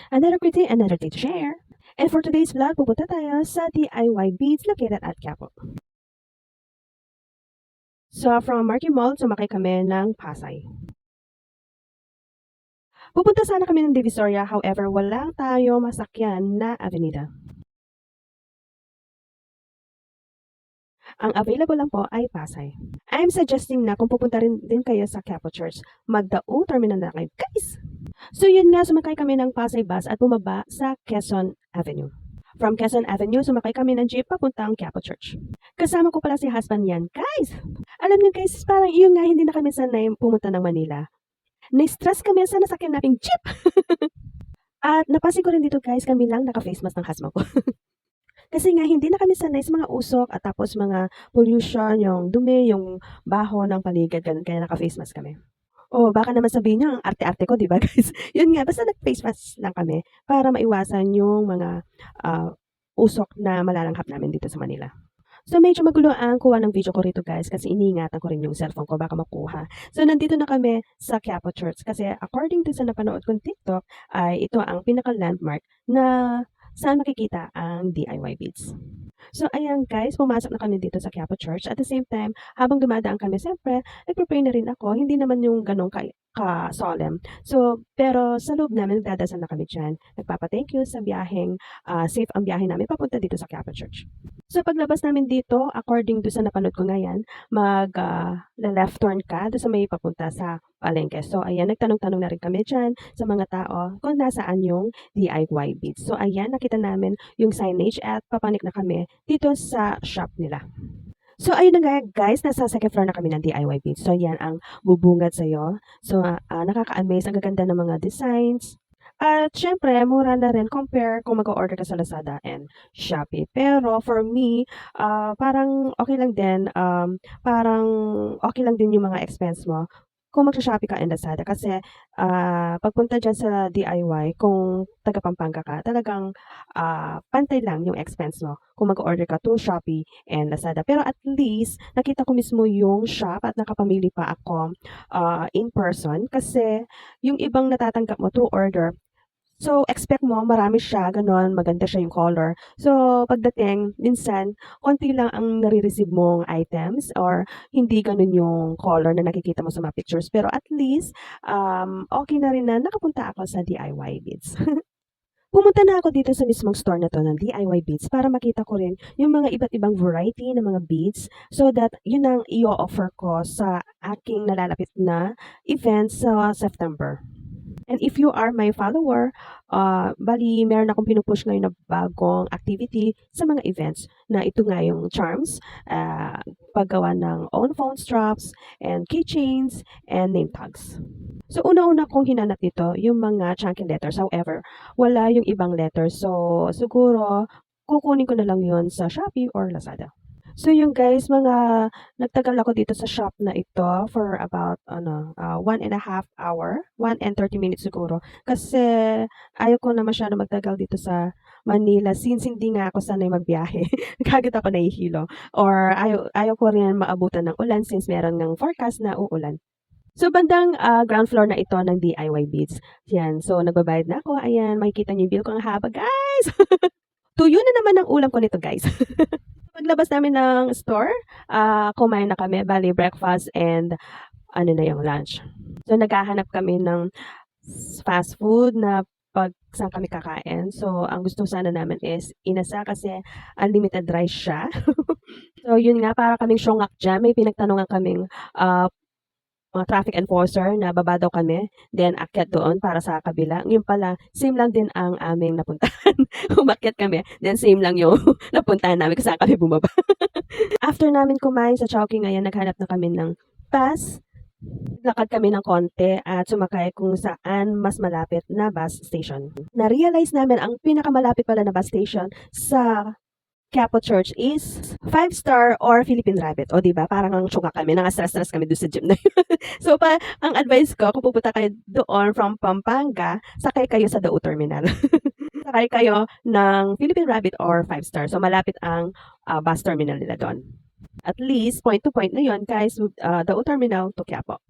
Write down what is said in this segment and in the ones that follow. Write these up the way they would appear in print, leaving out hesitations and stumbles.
Another pretty, another day to share. And for today's vlog, pupunta tayo sa DIY Beads located at Quiapo. So from Marquee Mall, sumakay kami ng Pasay. Pupunta sana kami ng Divisoria, however, wala tayo masakyan na avenida. Ang available lang po ay Pasay. I'm suggesting na kung pupunta rin din kayo sa Quiapo Church, magdao terminal na kayo, guys! So yun nga, sumakay kami ng Pasay bus at bumaba sa Quezon Avenue. From Quezon Avenue, sumakay kami ng jeep papuntang Quiapo Church. Kasama ko pala si husband yan. Guys! Alam niyo guys, parang yung nga hindi na kami sanay pumunta ng Manila. Na-stress kami sa nasakyan nating jeep. At napansin ko rin dito guys, kami lang naka-face mask ng husband ko. Kasi nga hindi na kami sanay sa mga usok at tapos mga pollution, yung dumi, yung baho ng paligid, ganun, kaya naka-face mask kami. Oh, baka naman sabihin niyo ang arte-arte ko, 'di ba guys? Yun nga, basta nag-face mask lang kami para maiwasan yung mga usok na malalanghap namin dito sa Manila. So medyo magulo ang kuha ng video ko rito guys kasi iniingatan ko rin yung cellphone ko baka makuha. So nandito na kami sa Quiapo Church kasi according to sa napanood kong TikTok ay ito ang pinaka-landmark na saan makikita ang DIY beads. So ayan guys, pumasok na kami dito sa Quiapo Church. At the same time, habang dumadaan kami, siyempre, nagpre-pray na rin ako. Hindi naman yung ganong ka-solemn. So, pero sa loob namin, nagdadasal na kami dyan. Nagpapa-thank you sa biyaheng, safe ang biyahe namin papunta dito sa Quiapo Church. So paglabas namin dito, according to sa napanood ko ngayon, left turn ka doon sa may papunta sa palengke. So ayan, nagtanong-tanong na rin kami dyan sa mga tao kung nasaan yung DIY beads. So ayan, nakita namin yung signage at papanik na kami dito sa shop nila. So ayun na nga guys, nasa second floor na kami ng DIY beads. So yan ang bubungad sa'yo. So nakaka-amaze, ang gaganda ng mga designs. At syempre, mura na rin compare kung mag-order ka sa Lazada and Shopee. Pero for me, parang okay lang din, parang okay lang din yung mga expense mo kung magsha-Shopee ka and Lazada. Kasi pagpunta dyan sa DIY, kung taga Pampanga ka, talagang pantay lang yung expense mo kung mag-order ka to Shopee and Lazada. Pero at least, nakita ko mismo yung shop at nakapamili pa ako in person kasi yung ibang natatanggap mo through order, so, expect mo marami siya, gano'n, maganda siya yung color. So, pagdating, minsan, konti lang ang nare-receive mong items or hindi gano'n yung color na nakikita mo sa mga pictures. Pero at least, okay na rin na nakapunta ako sa DIY Beads. Pumunta na ako dito sa mismong store na to ng DIY Beads para makita ko rin yung mga iba't ibang variety ng mga beads so that yun ang i-offer ko sa aking nalalapit na event sa September. And if you are my follower, bali meron akong pinupush ngayon na bagong activity sa mga events na ito nga yung charms, paggawa ng own phone straps, and keychains, and name tags. So una-una kong hinanap dito yung mga chunky letters. However, wala yung ibang letters. So siguro kukunin ko na lang yun sa Shopee or Lazada. So yung guys, nagtagal ako dito sa shop na ito for about 1.5 hour, 1 and 30 minutes siguro. Kasi ayaw ko na masyado magtagal dito sa Manila since hindi nga ako sanay magbiyahe. Kagad ako nahihilo. Or ayaw ko rin maabutan ng ulan since meron ng forecast na uulan. So bandang ground floor na ito ng DIY Beads. Yan. So nagbabayad na ako. Ayan, makikita niyo yung bill ko ang haba, guys. Tuyo na naman ang ulam ko nito, guys. Paglabas namin ng store, kumain na kami, bali breakfast and ano na yung lunch. So naghahanap kami ng fast food na pag saan kami kakain. So ang gusto sana namin is inasal kasi unlimited rice siya. So yun nga, para kaming syongak dyan. May pinagtanungan kaming mga traffic enforcer na baba daw kami, then akyat doon para sa kabila. Yun pala, same lang din ang aming napuntahan. Umakyat kami, then same lang yung napuntahan namin kung saan kami bumaba. After namin kumain sa Chowking, ngayon naghanap na kami ng bus. Lakad kami ng konti at sumakay kung saan mas malapit na bus station. Na-realize namin ang pinakamalapit pala na bus station sa Quiapo Church is 5-star or Philippine Rabbit. O diba, parang ang syuka kami, nangastres-stress kami doon sa gym na yun. So, ang advice ko, kung pupunta kayo doon from Pampanga, sakay kayo sa Dao Terminal. Sakay kayo ng Philippine Rabbit or 5-star. So, malapit ang bus terminal nila doon. At least, point to point na yun, guys, Dao Terminal to Quiapo.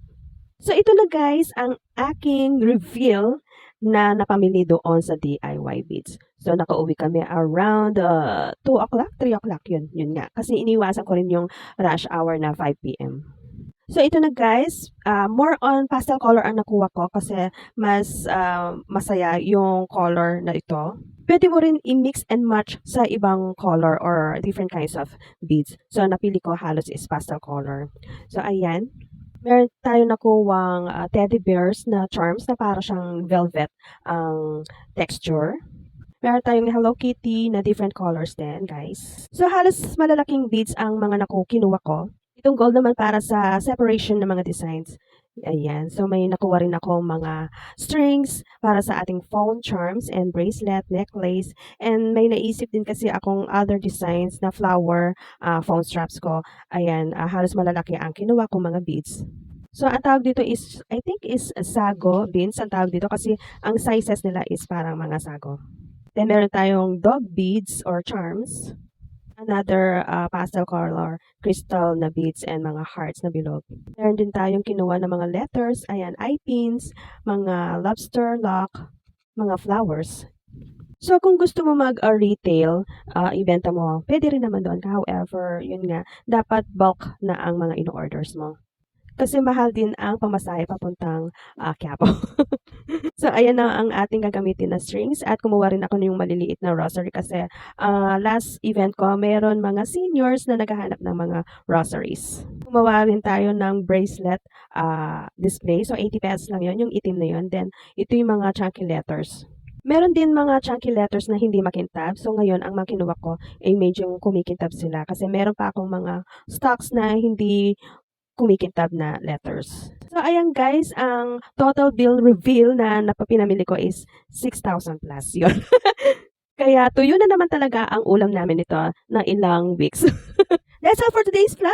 So, ito na guys, ang aking reveal na napamili doon sa DIY Beads. So, nakauwi kami around 2 o'clock, 3 o'clock yun. Yun nga. Kasi iniwasan ko rin yung rush hour na 5 p.m. So, ito na guys, more on pastel color ang nakuha ko kasi mas masaya yung color na ito. Pwede mo rin i-mix and match sa ibang color or different kinds of beads. So, napili ko halos is pastel color. So, ayan. Meron tayo nakuwang teddy bears na charms na para siyang velvet ang texture. Meron tayong Hello Kitty na different colors din, guys. So, halos malalaking beads ang mga kinuha ko. Itong gold naman para sa separation ng mga designs. Ayan. So, may nakuha rin ako mga strings para sa ating phone charms and bracelet, necklace. And may naisip din kasi akong other designs na flower phone straps ko. Ayan. Halos malalaki ang kinuha kong mga beads. So, ang tawag dito is, I think is sago beans ang tawag dito kasi ang sizes nila is parang mga sago. Then, meron tayong dog beads or charms. Another pastel color, crystal na beads and mga hearts na bilog. Meron din tayong kinuha ng mga letters, ayan, eye pins, mga lobster lock, mga flowers. So, kung gusto mo mag-retail, ibenta mo, pwede rin naman doon. However, yun nga, dapat bulk na ang mga in-orders mo. Kasi mahal din ang pamasahe papuntang Quiapo. So, ayan na ang ating gagamitin na strings at kumuha rin ako ng maliliit na rosary kasi last event ko, meron mga seniors na naghahanap ng mga rosaries. Gumawa rin tayo ng bracelet display. So, 80 pesos lang yon yung itim na yon. Then, ito yung mga chunky letters. Meron din mga chunky letters na hindi makintab. So, ngayon, ang mga kinuha ko ay medyo kumikintab sila. Kasi meron pa akong mga stocks na hindi kumikintab na letters. So, ayan guys, ang total bill reveal na napapinamili ko is 6,000 plus yun. Kaya tuyo na naman talaga ang ulam namin nito ng ilang weeks. That's all for today's vlog!